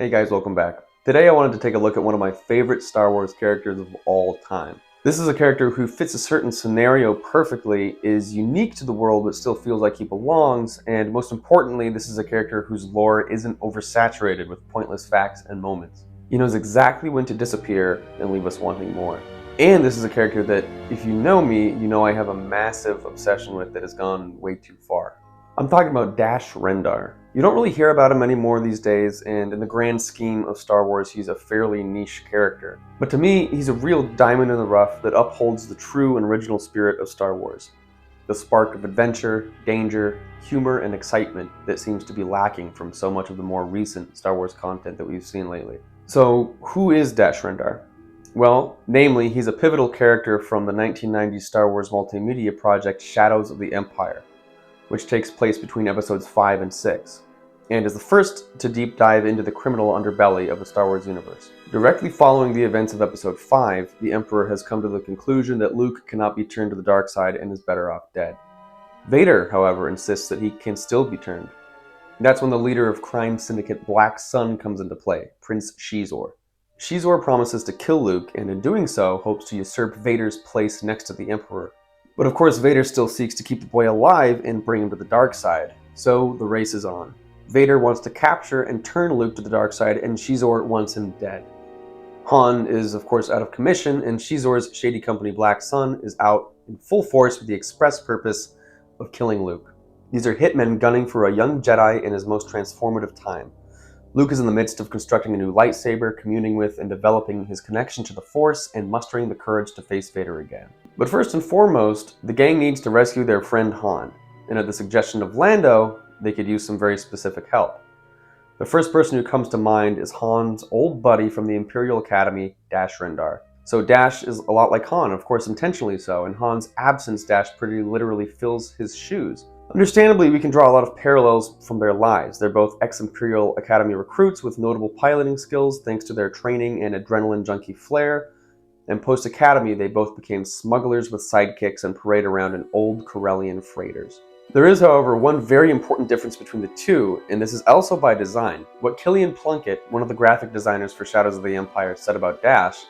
Hey guys, welcome back. Today I wanted to take a look at one of my favorite Star Wars characters of all time. This is a character who fits a certain scenario perfectly, is unique to the world but still feels like he belongs, and most importantly, this is a character whose lore isn't oversaturated with pointless facts and moments. He knows exactly when to disappear and leave us wanting more. And this is a character that, if you know me, you know I have a massive obsession with that has gone way too far. I'm talking about Rendar. You don't really hear about him anymore these days, and in the grand scheme of Star Wars, he's a fairly niche character. But to me, he's a real diamond in the rough that upholds the true and original spirit of Star Wars. The spark of adventure, danger, humor, and excitement that seems to be lacking from so much of the more recent Star Wars content that we've seen lately. So, who is Rendar? Well, namely, he's a pivotal character from the 1990s Star Wars multimedia project Shadows of the Empire, which takes place between episodes 5 and 6, and is the first to deep dive into the criminal underbelly of the Star Wars universe. Directly following the events of episode 5, the Emperor has come to the conclusion that Luke cannot be turned to the dark side and is better off dead. Vader, however, insists that he can still be turned. That's when the leader of crime syndicate Black Sun comes into play, Prince Xizor. Xizor promises to kill Luke, and in doing so, hopes to usurp Vader's place next to the Emperor. But of course, Vader still seeks to keep the boy alive and bring him to the dark side, so the race is on. Vader wants to capture and turn Luke to the dark side, and Xizor wants him dead. Han is of course out of commission, and Xizor's shady company Black Sun is out in full force with the express purpose of killing Luke. These are hitmen gunning for a young Jedi in his most transformative time. Luke is in the midst of constructing a new lightsaber, communing with and developing his connection to the Force, and mustering the courage to face Vader again. But first and foremost, the gang needs to rescue their friend Han, and at the suggestion of Lando, they could use some very specific help. The first person who comes to mind is Han's old buddy from the Imperial Academy, Rendar. So Dash is a lot like Han, of course intentionally so, and Han's absence Dash pretty literally fills his shoes. Understandably, we can draw a lot of parallels from their lives. They're both ex-Imperial Academy recruits with notable piloting skills thanks to their training and adrenaline junkie flair, and post-Academy they both became smugglers with sidekicks and parade around in old Corellian freighters. There is, however, one very important difference between the two, and this is also by design. What Killian Plunkett, one of the graphic designers for Shadows of the Empire, said about Dash,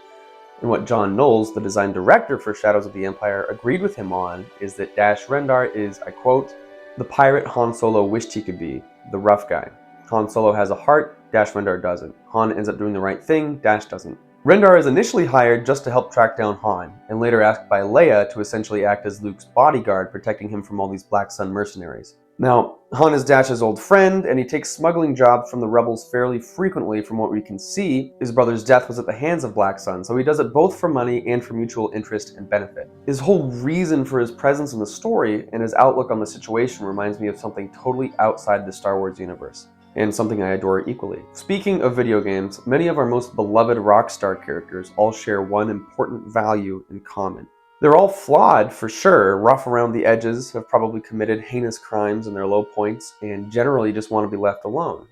and what John Knowles, the design director for Shadows of the Empire, agreed with him on, is that Rendar is, I quote, "the pirate Han Solo wished he could be, the rough guy. Han Solo has a heart, Rendar doesn't. Han ends up doing the right thing, Dash doesn't." Rendar is initially hired just to help track down Han, and later asked by Leia to essentially act as Luke's bodyguard, protecting him from all these Black Sun mercenaries. Now, Han is Dash's old friend, and he takes smuggling jobs from the rebels fairly frequently. From what we can see, his brother's death was at the hands of Black Sun, so he does it both for money and for mutual interest and benefit. His whole reason for his presence in the story and his outlook on the situation reminds me of something totally outside the Star Wars universe, and something I adore equally. Speaking of video games, many of our most beloved Rockstar characters all share one important value in common. They're all flawed, for sure, rough around the edges, have probably committed heinous crimes in their low points, and generally just want to be left alone.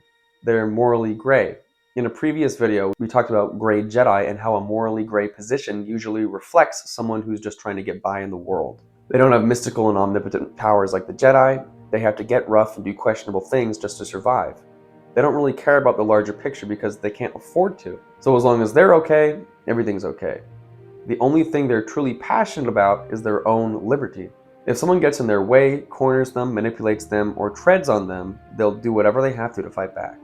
They're morally gray. In a previous video, we talked about gray Jedi and how a morally gray position usually reflects someone who's just trying to get by in the world. They don't have mystical and omnipotent powers like the Jedi. They have to get rough and do questionable things just to survive. They don't really care about the larger picture because they can't afford to. So as long as they're okay, everything's okay. The only thing they're truly passionate about is their own liberty. If someone gets in their way, corners them, manipulates them, or treads on them, they'll do whatever they have to fight back.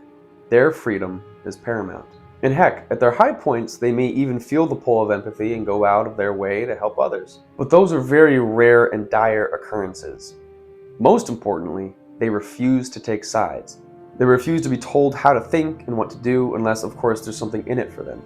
Their freedom is paramount. And heck, at their high points, they may even feel the pull of empathy and go out of their way to help others. But those are very rare and dire occurrences. Most importantly, they refuse to take sides. They refuse to be told how to think and what to do unless, of course, there's something in it for them.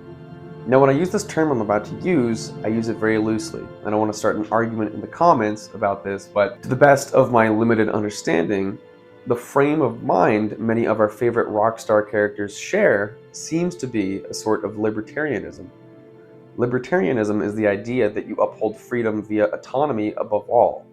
Now, when I use this term I'm about to use, I use it very loosely. I don't want to start an argument in the comments about this, but to the best of my limited understanding, the frame of mind many of our favorite Rockstar characters share seems to be a sort of libertarianism. Libertarianism is the idea that you uphold freedom via autonomy above all,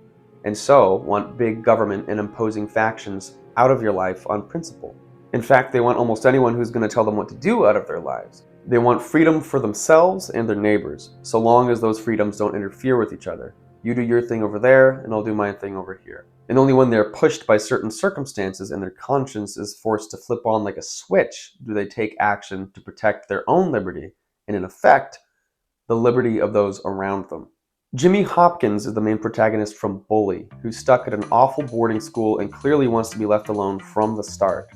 and so want big government and imposing factions out of your life on principle. In fact, they want almost anyone who's going to tell them what to do out of their lives. They want freedom for themselves and their neighbors, so long as those freedoms don't interfere with each other. You do your thing over there, and I'll do my thing over here. And only when they're pushed by certain circumstances and their conscience is forced to flip on like a switch do they take action to protect their own liberty and, in effect, the liberty of those around them. Jimmy Hopkins is the main protagonist from Bully, who's stuck at an awful boarding school and clearly wants to be left alone from the start.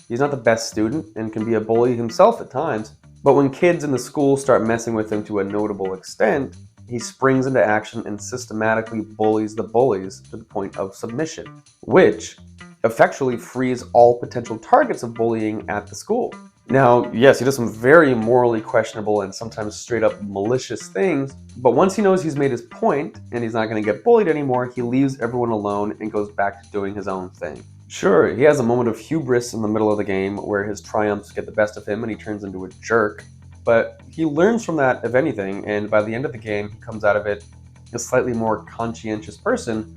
He's not the best student and can be a bully himself at times, but when kids in the school start messing with him to a notable extent, he springs into action and systematically bullies the bullies to the point of submission, which effectually frees all potential targets of bullying at the school. Now, yes, he does some very morally questionable and sometimes straight up malicious things, but once he knows he's made his point and he's not going to get bullied anymore, he leaves everyone alone and goes back to doing his own thing. Sure, he has a moment of hubris in the middle of the game where his triumphs get the best of him and he turns into a jerk, but he learns from that, if anything, and by the end of the game, he comes out of it a slightly more conscientious person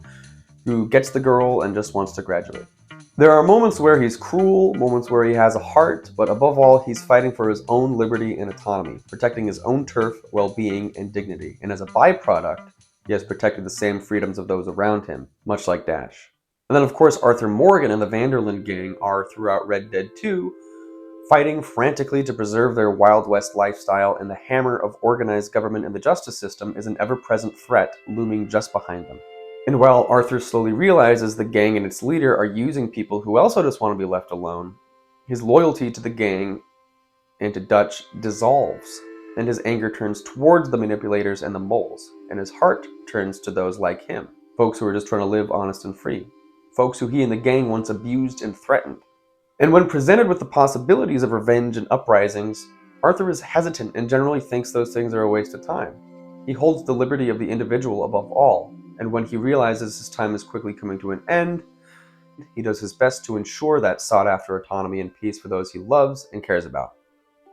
who gets the girl and just wants to graduate. There are moments where he's cruel, moments where he has a heart, but above all, he's fighting for his own liberty and autonomy, protecting his own turf, well-being, and dignity, and as a byproduct, he has protected the same freedoms of those around him, much like Dash. And then, of course, Arthur Morgan and the Vanderlyn gang are, throughout Red Dead 2, fighting frantically to preserve their Wild West lifestyle, and the hammer of organized government and the justice system is an ever-present threat looming just behind them. And while Arthur slowly realizes the gang and its leader are using people who also just want to be left alone, his loyalty to the gang and to Dutch dissolves, and his anger turns towards the manipulators and the moles, and his heart turns to those like him, folks who are just trying to live honest and free. Folks who he and the gang once abused and threatened. And when presented with the possibilities of revenge and uprisings, Arthur is hesitant and generally thinks those things are a waste of time. He holds the liberty of the individual above all, and when he realizes his time is quickly coming to an end, he does his best to ensure that sought-after autonomy and peace for those he loves and cares about.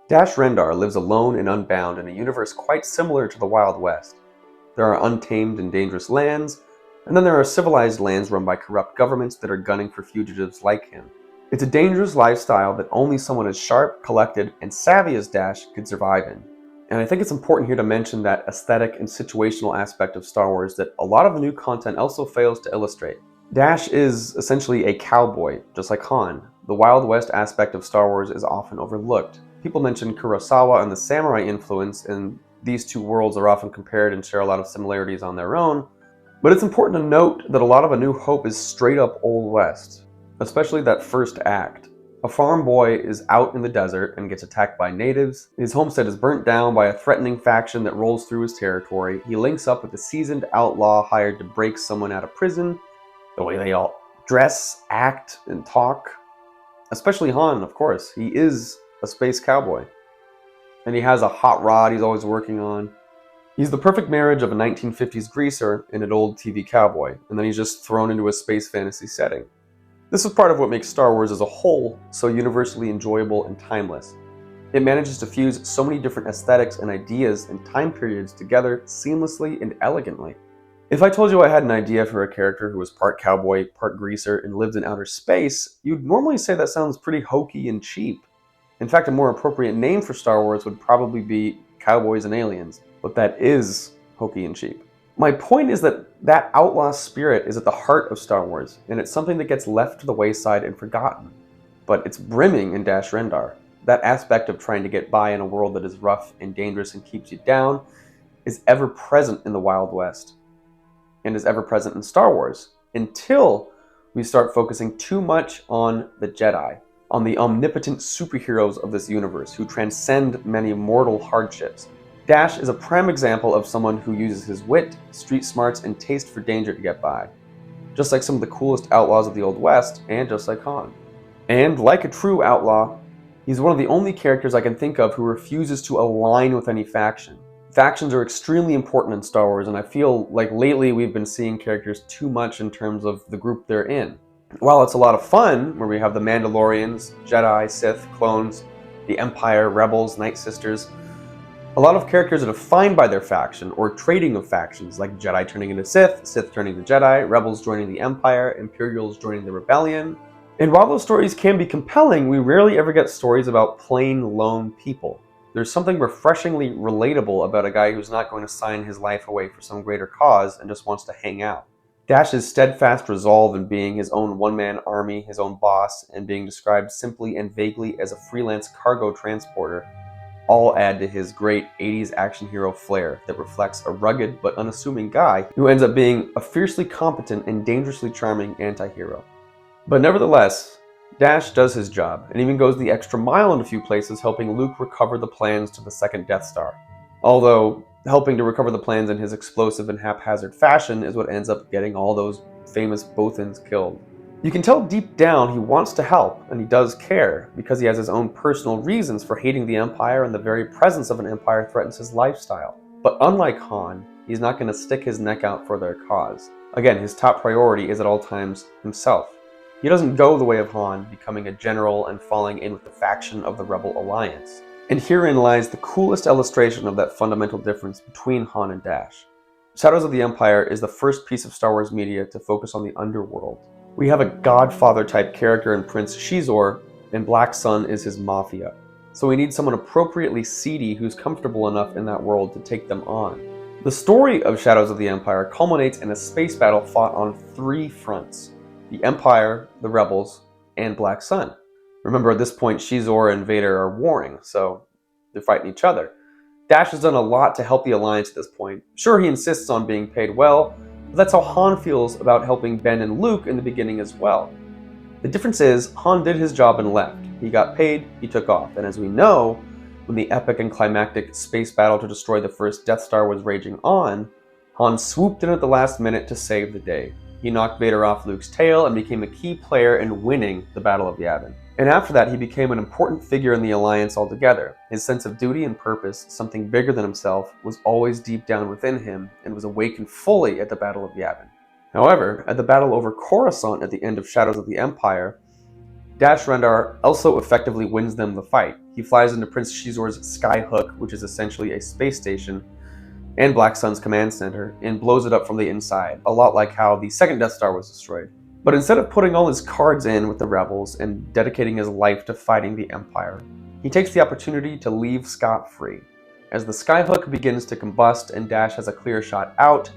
Dash Rendar lives alone and unbound in a universe quite similar to the Wild West. There are untamed and dangerous lands, and then there are civilized lands run by corrupt governments that are gunning for fugitives like him. It's a dangerous lifestyle that only someone as sharp, collected, and savvy as Dash could survive in. And I think it's important here to mention that aesthetic and situational aspect of Star Wars that a lot of the new content also fails to illustrate. Dash is essentially a cowboy, just like Han. The Wild West aspect of Star Wars is often overlooked. People mention Kurosawa and the samurai influence, and these two worlds are often compared and share a lot of similarities on their own. But it's important to note that a lot of A New Hope is straight up Old West, especially that first act. A farm boy is out in the desert and gets attacked by natives. His homestead is burnt down by a threatening faction that rolls through his territory. He links up with a seasoned outlaw hired to break someone out of prison. The way they all dress, act, and talk. Especially Han, of course. He is a space cowboy. And he has a hot rod he's always working on. He's the perfect marriage of a 1950s greaser and an old TV cowboy, and then he's just thrown into a space fantasy setting. This is part of what makes Star Wars as a whole so universally enjoyable and timeless. It manages to fuse so many different aesthetics and ideas and time periods together seamlessly and elegantly. If I told you I had an idea for a character who was part cowboy, part greaser, and lived in outer space, you'd normally say that sounds pretty hokey and cheap. In fact, a more appropriate name for Star Wars would probably be Cowboys and Aliens. But that is hokey and cheap. My point is that outlaw spirit is at the heart of Star Wars, and it's something that gets left to the wayside and forgotten. But it's brimming in Dash Rendar. That aspect of trying to get by in a world that is rough and dangerous and keeps you down is ever present in the Wild West, and is ever present in Star Wars, until we start focusing too much on the Jedi, on the omnipotent superheroes of this universe who transcend many mortal hardships. Dash is a prime example of someone who uses his wit, street smarts, and taste for danger to get by. Just like some of the coolest outlaws of the Old West, and just like Han. And like a true outlaw, he's one of the only characters I can think of who refuses to align with any faction. Factions are extremely important in Star Wars, and I feel like lately we've been seeing characters too much in terms of the group they're in. While it's a lot of fun, where we have the Mandalorians, Jedi, Sith, clones, the Empire, Rebels, Night Sisters, a lot of characters are defined by their faction, or trading of factions, like Jedi turning into Sith, Sith turning to Jedi, Rebels joining the Empire, Imperials joining the Rebellion. And while those stories can be compelling, we rarely ever get stories about plain, lone people. There's something refreshingly relatable about a guy who's not going to sign his life away for some greater cause and just wants to hang out. Dash's steadfast resolve in being his own one-man army, his own boss, and being described simply and vaguely as a freelance cargo transporter all add to his great 80s action hero flair that reflects a rugged but unassuming guy who ends up being a fiercely competent and dangerously charming anti-hero. But nevertheless, Dash does his job and even goes the extra mile in a few places, helping Luke recover the plans to the second Death Star. Although, helping to recover the plans in his explosive and haphazard fashion is what ends up getting all those famous Bothans killed. You can tell deep down he wants to help, and he does care, because he has his own personal reasons for hating the Empire, and the very presence of an Empire threatens his lifestyle. But unlike Han, he's not going to stick his neck out for their cause. Again, his top priority is at all times himself. He doesn't go the way of Han, becoming a general and falling in with the faction of the Rebel Alliance. And herein lies the coolest illustration of that fundamental difference between Han and Dash. Shadows of the Empire is the first piece of Star Wars media to focus on the underworld. We have a Godfather-type character in Prince Xizor, and Black Sun is his mafia. So we need someone appropriately seedy who's comfortable enough in that world to take them on. The story of Shadows of the Empire culminates in a space battle fought on 3 fronts: the Empire, the Rebels, and Black Sun. Remember, at this point, Xizor and Vader are warring, so they're fighting each other. Dash has done a lot to help the Alliance at this point. Sure, he insists on being paid well, but that's how Han feels about helping Ben and Luke in the beginning as well. The difference is, Han did his job and left. He got paid, he took off, and as we know, when the epic and climactic space battle to destroy the first Death Star was raging on, Han swooped in at the last minute to save the day. He knocked Vader off Luke's tail and became a key player in winning the Battle of Yavin. And after that, he became an important figure in the Alliance altogether. His sense of duty and purpose, something bigger than himself, was always deep down within him and was awakened fully at the Battle of Yavin. However, at the battle over Coruscant at the end of Shadows of the Empire, Dash Rendar also effectively wins them the fight. He flies into Prince Xizor's Skyhook, which is essentially a space station, and Black Sun's command center, and blows it up from the inside, a lot like how the second Death Star was destroyed. But instead of putting all his cards in with the Rebels and dedicating his life to fighting the Empire, he takes the opportunity to leave scot-free. As the Skyhook begins to combust and Dash has a clear shot out,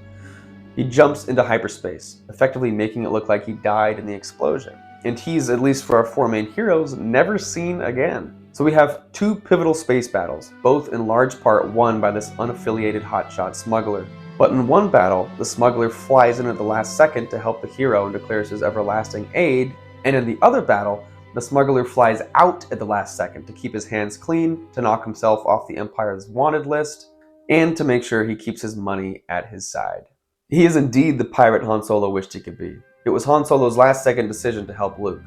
he jumps into hyperspace, effectively making it look like he died in the explosion. And he's, at least for our 4 main heroes, never seen again. So we have 2 pivotal space battles, both in large part won by this unaffiliated hotshot smuggler. But in one battle, the smuggler flies in at the last second to help the hero and declares his everlasting aid, and in the other battle, the smuggler flies out at the last second to keep his hands clean, to knock himself off the Empire's wanted list, and to make sure he keeps his money at his side. He is indeed the pirate Han Solo wished he could be. It was Han Solo's last-second decision to help Luke.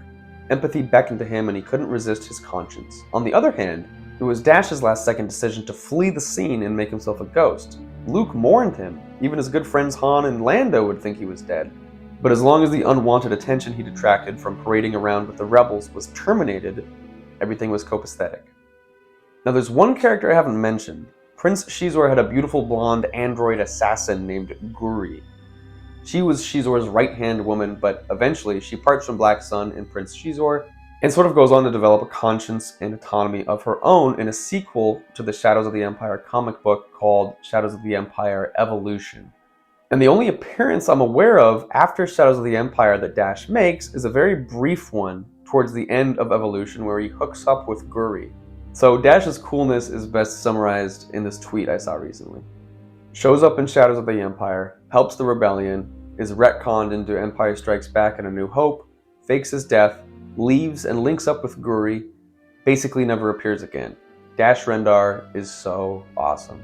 Empathy beckoned to him and he couldn't resist his conscience. On the other hand, it was Dash's last-second decision to flee the scene and make himself a ghost. Luke mourned him. Even his good friends Han and Lando would think he was dead. But as long as the unwanted attention he detracted from parading around with the Rebels was terminated, everything was copacetic. Now there's one character I haven't mentioned. Prince Xizor had a beautiful blonde android assassin named Guri. She was Xizor's right-hand woman, but eventually she parts from Black Sun and Prince Xizor, and sort of goes on to develop a conscience and autonomy of her own in a sequel to the Shadows of the Empire comic book called Shadows of the Empire Evolution. And the only appearance I'm aware of after Shadows of the Empire that Dash makes is a very brief one towards the end of Evolution where he hooks up with Guri. So Dash's coolness is best summarized in this tweet I saw recently. Shows up in Shadows of the Empire, helps the rebellion, is retconned into Empire Strikes Back and A New Hope, fakes his death, leaves and links up with Guri, basically never appears again. Dash Rendar is so awesome.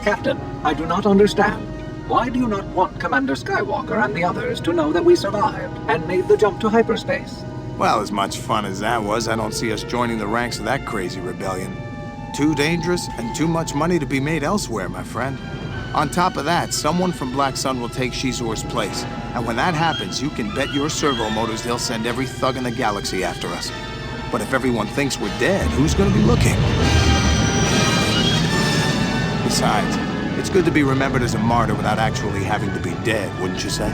Captain, I do not understand. Why do you not want Commander Skywalker and the others to know that we survived and made the jump to hyperspace? Well, as much fun as that was, I don't see us joining the ranks of that crazy rebellion. Too dangerous and too much money to be made elsewhere, my friend. On top of that, someone from Black Sun will take Xizor's place. And when that happens, you can bet your servo motors they'll send every thug in the galaxy after us. But if everyone thinks we're dead, who's gonna be looking? Besides, it's good to be remembered as a martyr without actually having to be dead, wouldn't you say?